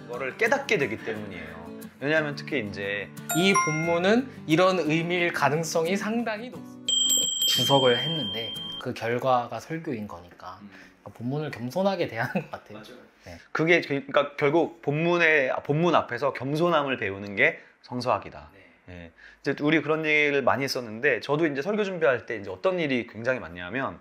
거를 깨닫게 되기 때문이에요. 왜냐하면 특히 이제 이 본문은 이런 의미일 가능성이 상당히 높습니다. 주석을 했는데 그 결과가 설교인 거니까 본문을 겸손하게 대하는 것 같아요. 맞아요. 네. 그게 그러니까 결국 본문 앞에서 겸손함을 배우는 게 성서학이다. 네. 이제 우리 그런 얘기를 많이 했었는데 저도 이제 설교 준비할 때 이제 어떤 일이 굉장히 많냐면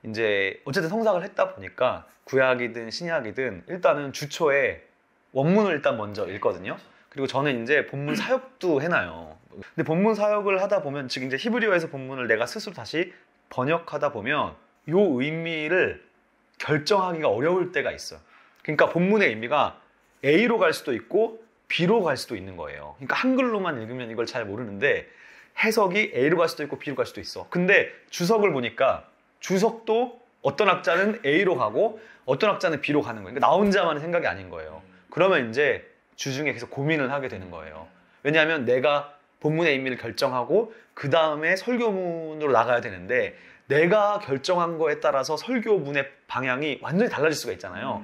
이제 어쨌든 성사학을 했다 보니까 구약이든 신약이든 일단은 주초에 원문을 일단 먼저 읽거든요. 그리고 저는 이제 본문 사역도 해놔요. 근데 본문 사역을 하다 보면 즉 이제 히브리어에서 본문을 내가 스스로 다시 번역하다 보면 요 의미를 결정하기가 어려울 때가 있어요. 그러니까 본문의 의미가 A로 갈 수도 있고 B로 갈 수도 있는 거예요. 그러니까 한글로만 읽으면 이걸 잘 모르는데 해석이 A로 갈 수도 있고 B로 갈 수도 있어. 근데 주석을 보니까 주석도 어떤 학자는 A로 가고 어떤 학자는 B로 가는 거예요. 그러니까 나 혼자만의 생각이 아닌 거예요. 그러면 이제 주중에 계속 고민을 하게 되는 거예요. 왜냐하면 내가 본문의 의미를 결정하고 그 다음에 설교문으로 나가야 되는데 내가 결정한 거에 따라서 설교문의 방향이 완전히 달라질 수가 있잖아요.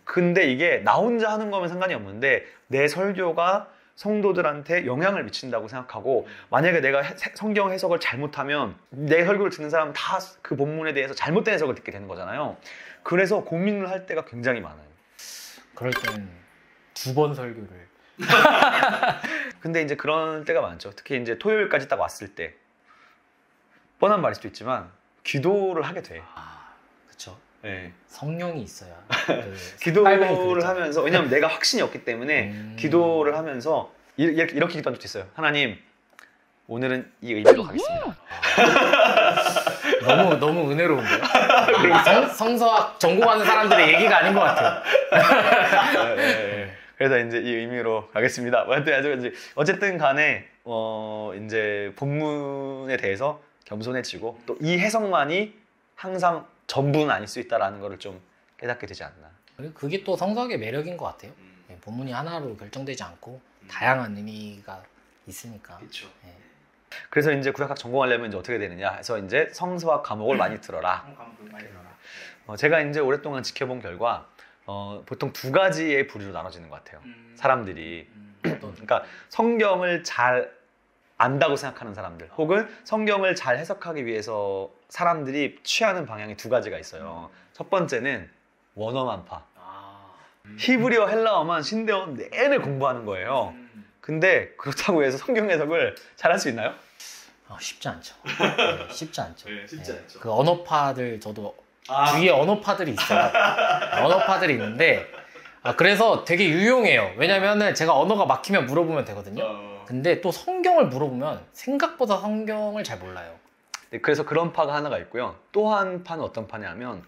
근데 이게 나 혼자 하는 거면 상관이 없는데 내 설교가 성도들한테 영향을 미친다고 생각하고 만약에 내가 성경 해석을 잘못하면 내 설교를 듣는 사람은 다 그 본문에 대해서 잘못된 해석을 듣게 되는 거잖아요. 그래서 고민을 할 때가 굉장히 많아요. 그럴 땐 2번 설교를 근데 이제 그런 때가 많죠. 특히 이제 토요일까지 딱 왔을 때 뻔한 말일 수도 있지만 기도를 하게 돼. 그쵸. 네. 성령이 있어야 기도를 하면서 왜냐면 내가 확신이 없기 때문에 기도를 하면서 이렇게 기도한 적도 있어요. 하나님 오늘은 이 의미로 가겠습니다. 너무 은혜로운데요? 성서학 전공하는 사람들의 얘기가 아닌 것 같아요. 네. 그래서 이제 이 의미로 가겠습니다. 어쨌든 간에 이제 본문에 대해서 겸손해지고 또 이 해석만이 항상 전부는 아닐 수 있다라는 거를 좀 깨닫게 되지 않나. 그게 또 성서학의 매력인 것 같아요. 본문이 하나로 결정되지 않고 다양한 의미가 있으니까. 그렇죠. 그래서 이제 구약학 전공하려면 이제 어떻게 되느냐 해서 이제 성서학 과목을 많이 들어라. 제가 이제 오랫동안 지켜본 결과 보통 2가지의 부류로 나눠지는 것 같아요. 사람들이. 그러니까 성경을 잘 안다고 생각하는 사람들 혹은 성경을 잘 해석하기 위해서 사람들이 취하는 방향이 2가지가 있어요. 첫 번째는 원어만파. 히브리어 헬라어만 신대원 내내 공부하는 거예요. 근데 그렇다고 해서 성경 해석을 잘할 수 있나요? 쉽지 않죠. 네, 쉽지 않죠. 네, 쉽지 않죠. 그 언어파들 저도 주위에 언어파들이 있어요. 언어파들이 있는데 그래서 되게 유용해요. 왜냐면은 제가 언어가 막히면 물어보면 되거든요. 근데 또 성경을 물어보면 생각보다 성경을 잘 몰라요. 네, 그래서 그런 파가 하나가 있고요. 또 한 파는 어떤 파냐면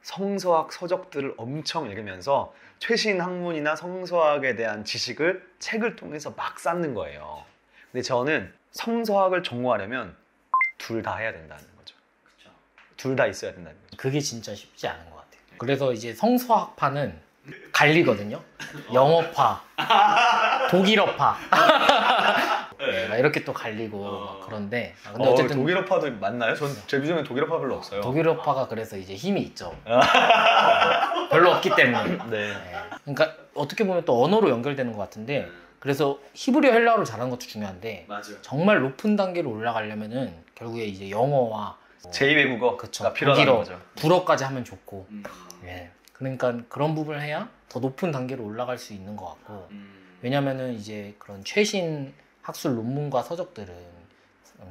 성서학 서적들을 엄청 읽으면서 최신 학문이나 성서학에 대한 지식을 책을 통해서 막 쌓는 거예요. 근데 저는 성서학을 전공하려면 둘 다 해야 된다는 거죠. 둘 다 있어야 된다는 거죠. 그게 진짜 쉽지 않은 것 같아요. 그래서 이제 성서학파는 갈리거든요. 영어파, 독일어파 네, 이렇게 또 갈리고 그런데 근데 어쨌든 독일어파도 맞나요? 제 주변에 독일어파 별로 없어요. 독일어파가 그래서 이제 힘이 있죠. 별로 없기 때문에. 네. 그러니까 어떻게 보면 또 언어로 연결되는 것 같은데 그래서 히브리어 헬라어를 잘하는 것도 중요한데 맞아요. 정말 높은 단계로 올라가려면은 결국에 이제 영어와 제2외국어가 필요한 거죠. 불어까지 하면 좋고 예. 그러니까 그런 부분을 해야 더 높은 단계로 올라갈 수 있는 것 같고 왜냐면은 이제 그런 최신 학술 논문과 서적들은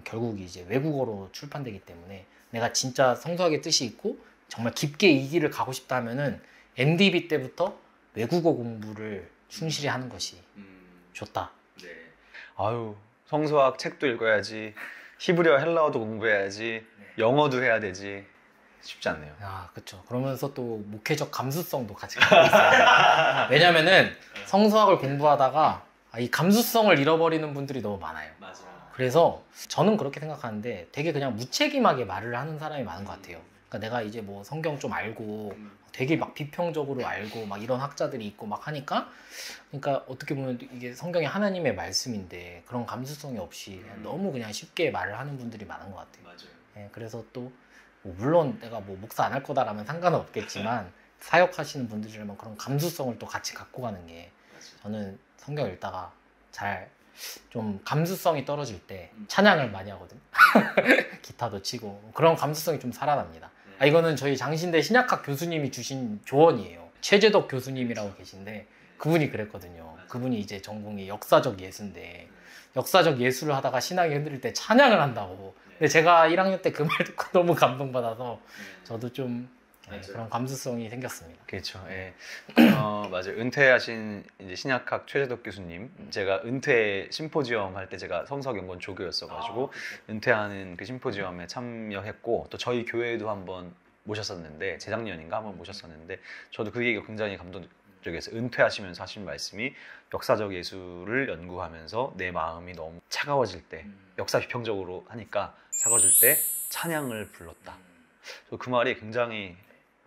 결국 이제 외국어로 출판되기 때문에 내가 진짜 성서학의 뜻이 있고 정말 깊게 이 길을 가고 싶다 하면은 MDB 때부터 외국어 공부를 충실히 하는 것이 좋다. 네. 아유, 성서학 책도 읽어야지, 히브리어 헬라어도 공부해야지, 영어도 해야 되지. 쉽지 않네요. 그렇죠. 그러면서 또 목회적 감수성도 같이 갖고 있어요. 왜냐면은 성서학을 공부하다가 이 감수성을 잃어버리는 분들이 너무 많아요. 맞아요. 그래서 저는 그렇게 생각하는데 되게 그냥 무책임하게 말을 하는 사람이 많은 것 같아요. 그러니까 내가 이제 뭐 성경 좀 알고 되게 막 비평적으로 알고 막 이런 학자들이 있고 막 하니까 그러니까 어떻게 보면 이게 성경이 하나님의 말씀인데 그런 감수성이 없이 너무 그냥 쉽게 말을 하는 분들이 많은 것 같아요. 맞아요. 네, 그래서 또 뭐 물론 내가 뭐 목사 안 할 거다라면 상관은 없겠지만 사역하시는 분들이라면 그런 감수성을 또 같이 갖고 가는 게 저는 성경 읽다가 잘 좀 감수성이 떨어질 때 찬양을 많이 하거든. 기타도 치고 그런 감수성이 좀 살아납니다. 이거는 저희 장신대 신약학 교수님이 주신 조언이에요. 최재덕 교수님이라고 계신데 그분이 그랬거든요. 그분이 이제 전공이 역사적 예수인데 역사적 예술을 하다가 신학이 흔들릴 때 찬양을 한다고. 근데 제가 1학년 때 그 말 듣고 너무 감동받아서 저도 좀 그런 감수성이 생겼습니다. 그렇죠. 예. 맞아요. 은퇴하신 이제 신약학 최재덕 교수님, 제가 은퇴 심포지엄 할 때 제가 성서연구원 조교였어가지고 은퇴하는 그 심포지엄에 참여했고 또 저희 교회에도 한번 모셨었는데 재작년인가 한번 모셨었는데 저도 그 얘기가 굉장히 감동적이었어요. 은퇴하시면서 하신 말씀이 역사적 예술을 연구하면서 내 마음이 너무 차가워질 때 역사 비평적으로 하니까 차가워질 때 찬양을 불렀다. 그 말이 굉장히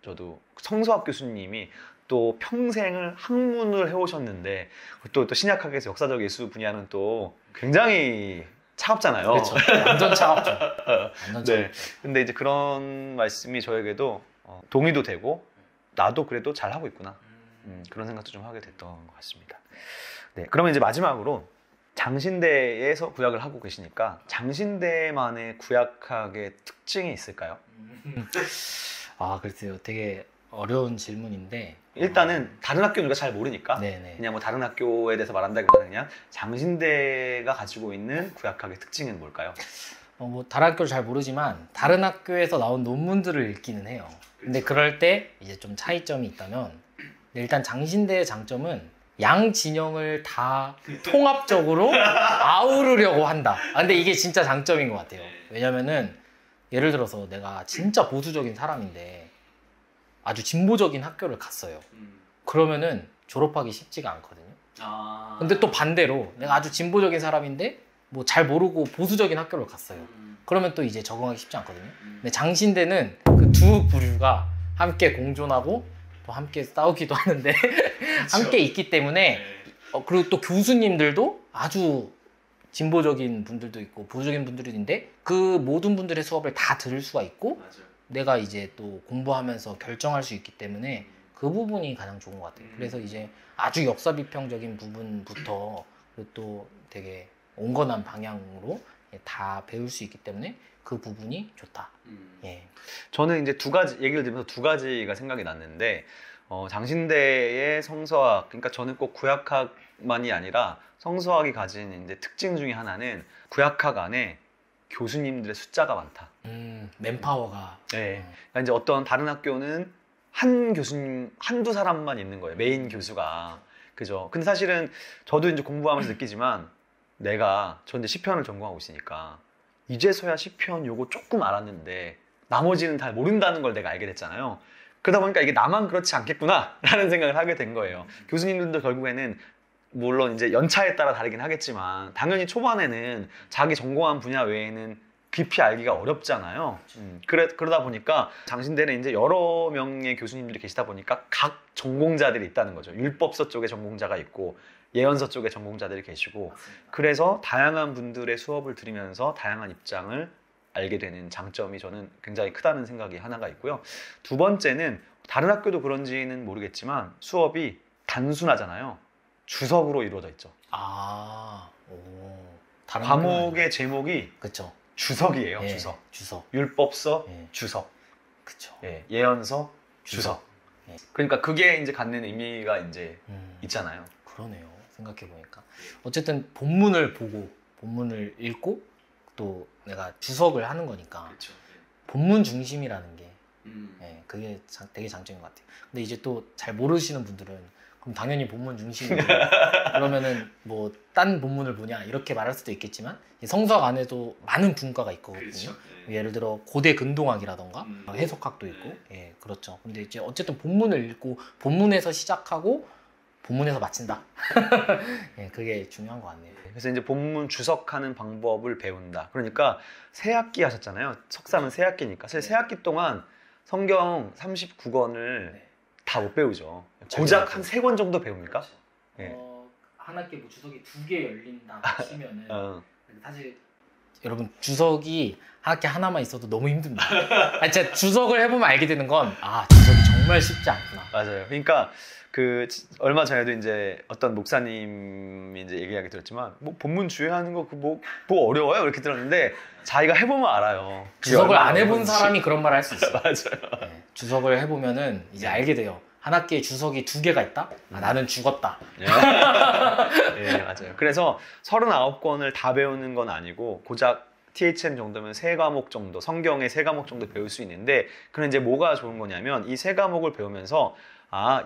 저도 성서학 교수님이 또 평생을 학문을 해오셨는데 또 신약학에서 역사적 예술 분야는 또 굉장히 차갑잖아요. 그렇죠. 완전 차갑죠. 완전 차갑죠. 네. 근데 이제 그런 말씀이 저에게도 동의도 되고 나도 그래도 잘하고 있구나. 그런 생각도 좀 하게 됐던 것 같습니다. 네. 그러면 이제 마지막으로 장신대에서 구약을 하고 계시니까 장신대만의 구약학의 특징이 있을까요? 글쎄요. 되게 어려운 질문인데 일단은 다른 학교는 우리가 잘 모르니까 네네. 그냥 뭐 다른 학교에 대해서 말한다기보다는 그냥 장신대가 가지고 있는 구약학의 특징은 뭘까요? 뭐 다른 학교를 잘 모르지만 다른 학교에서 나온 논문들을 읽기는 해요. 근데 그럴 때 이제 좀 차이점이 있다면 일단 장신대의 장점은 양 진영을 다 통합적으로 아우르려고 한다. 근데 이게 진짜 장점인 것 같아요. 왜냐면은 예를 들어서 내가 진짜 보수적인 사람인데 아주 진보적인 학교를 갔어요. 그러면은 졸업하기 쉽지가 않거든요. 근데 또 반대로 내가 아주 진보적인 사람인데 뭐 잘 모르고 보수적인 학교를 갔어요. 그러면 또 이제 적응하기 쉽지 않거든요. 근데 장신대는 그 두 부류가 함께 공존하고 또 함께 싸우기도 하는데 함께 있기 때문에 그리고 또 교수님들도 아주 진보적인 분들도 있고 보수적인 분들도 있는데 그 모든 분들의 수업을 다 들을 수가 있고 내가 이제 또 공부하면서 결정할 수 있기 때문에 그 부분이 가장 좋은 것 같아요. 그래서 이제 아주 역사 비평적인 부분부터 그리고 또 되게 온건한 방향으로 다 배울 수 있기 때문에 그 부분이 좋다. 예. 저는 이제 두 가지 얘기를 들으면서 두 가지가 생각이 났는데 장신대의 성서학, 그러니까 저는 꼭 구약학만이 아니라 성서학이 가진 이제 특징 중에 하나는 구약학 안에 교수님들의 숫자가 많다. 맨파워가. 네. 그러니까 이제 어떤 다른 학교는 한 교수님 한두 사람만 있는 거예요. 메인 교수가. 그죠? 근데 사실은 저도 이제 공부하면서 느끼지만 저 이제 시편을 전공하고 있으니까 이제서야 시편 요거 조금 알았는데 나머지는 잘 모른다는 걸 내가 알게 됐잖아요. 그러다 보니까 이게 나만 그렇지 않겠구나 라는 생각을 하게 된 거예요. 교수님들도 결국에는 물론 이제 연차에 따라 다르긴 하겠지만 당연히 초반에는 자기 전공한 분야 외에는 깊이 알기가 어렵잖아요. 그러다 보니까 장신대는 이제 여러 명의 교수님들이 계시다 보니까 각 전공자들이 있다는 거죠. 율법서 쪽에 전공자가 있고 예언서 쪽에 전공자들이 계시고 그래서 다양한 분들의 수업을 들으면서 다양한 입장을 알게 되는 장점이 저는 굉장히 크다는 생각이 하나가 있고요. 두 번째는 다른 학교도 그런지는 모르겠지만 수업이 단순하잖아요. 주석으로 이루어져 있죠. 다른 과목의 제목이 그쵸. 주석이에요. 예, 주석. 주석. 율법서, 예. 주석. 그쵸. 예, 예언서, 주석. 예. 그러니까 그게 이제 갖는 의미가 이제 있잖아요. 그러네요. 생각해보니까. 어쨌든 본문을 보고, 본문을 읽고, 또 내가 주석을 하는 거니까. 그렇죠. 본문 중심이라는 게, 그게 되게 장점인 것 같아요. 근데 이제 또 잘 모르시는 분들은 그럼 당연히 본문 중심이고 그러면은 뭐 딴 본문을 보냐 이렇게 말할 수도 있겠지만 성서학 안에도 많은 분과가 있거든요. 그렇죠. 예를 들어 고대 근동학이라던가 해석학도 있고 예 그렇죠. 근데 이제 어쨌든 본문을 읽고 본문에서 시작하고 본문에서 마친다. 예 그게 중요한 것 같네요. 그래서 이제 본문 주석하는 방법을 배운다. 그러니까 새 학기 하셨잖아요. 석사는 새 학기니까 사실 새 학기 동안 성경 39권을 다 못 배우죠. 고작 한 3권 정도 배웁니까? 한 학기 뭐 주석이 2개 열린다 치면은 사실 여러분 주석이 한 학기 하나만 있어도 너무 힘듭니다. 진짜 주석을 해보면 알게 되는 건 주석이 정말 쉽지 않구나. 맞아요. 그러니까 그 얼마 전에도 이제 어떤 목사님이 이제 얘기하게 들었지만 뭐 본문 주의하는 거 그 뭐 어려워요 이렇게 들었는데 자기가 해보면 알아요. 주석을 안 해본 사람이 그런 말을 할 수 있어요. 맞아요. 네, 주석을 해보면은 이제 알게 돼요. 한 학기에 주석이 2개가 있다? 나는 죽었다. 예, 맞아요. 그래서 39권을 다 배우는 건 아니고 고작 THM 정도면 3과목 정도, 성경의 3과목 정도 배울 수 있는데 그럼 이제 뭐가 좋은 거냐면 이 3과목을 배우면서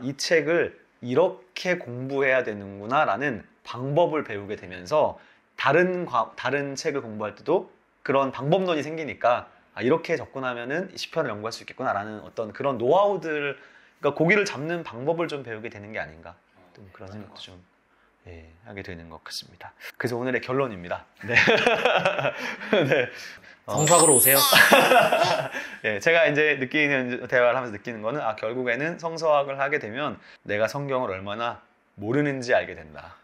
이 책을 이렇게 공부해야 되는구나 라는 방법을 배우게 되면서 다른 책을 공부할 때도 그런 방법론이 생기니까 이렇게 접근하면은 시편을 연구할 수 있겠구나 라는 어떤 그런 노하우들, 그러니까 고기를 잡는 방법을 좀 배우게 되는 게 아닌가, 좀 그런 생각도 좀 하게 되는 것 같습니다. 그래서 오늘의 결론입니다. 네. 네. 성수학으로 오세요. 제가 이제 대화를 하면서 느끼는 거는 결국에는 성서학을 하게 되면 내가 성경을 얼마나 모르는지 알게 된다.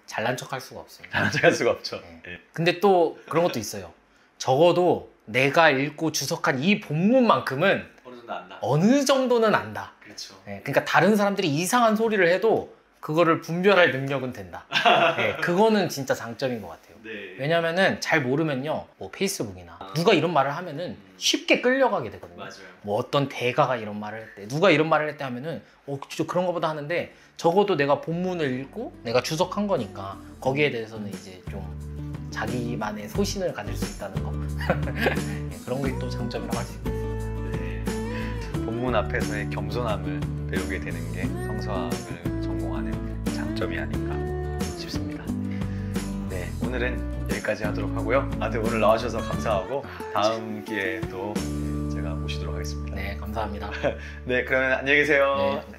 잘난 척할 수가 없어요. 잘난 척할 수가 없죠. 네. 근데 또 그런 것도 있어요. 적어도 내가 읽고 주석한 이 본문만큼은 어느 정도는 안다. 그렇죠. 그러니까 다른 사람들이 이상한 소리를 해도 그거를 분별할 능력은 된다. 그거는 진짜 장점인 것 같아요. 네. 왜냐면은 잘 모르면요, 뭐 페이스북이나 누가 이런 말을 하면은 쉽게 끌려가게 되거든요. 맞아요. 뭐 어떤 대가가 이런 말을 했대, 누가 이런 말을 했대 하면은 진짜 그런 거보다 하는데, 적어도 내가 본문을 읽고 내가 주석한 거니까 거기에 대해서는 이제 좀 자기만의 소신을 가질 수 있다는 거. 그런 게 또 장점이라고 할 수 있어요. 네. 본문 앞에서의 겸손함을 배우게 되는 게 성서학을 전공하는 장점이 아닌가 싶습니다. 네, 오늘은 여기까지 하도록 하고요. 오늘 나와주셔서 감사하고 다음 기회에 또 제가 모시도록 하겠습니다. 네, 감사합니다. 네, 그러면 안녕히 계세요. 네.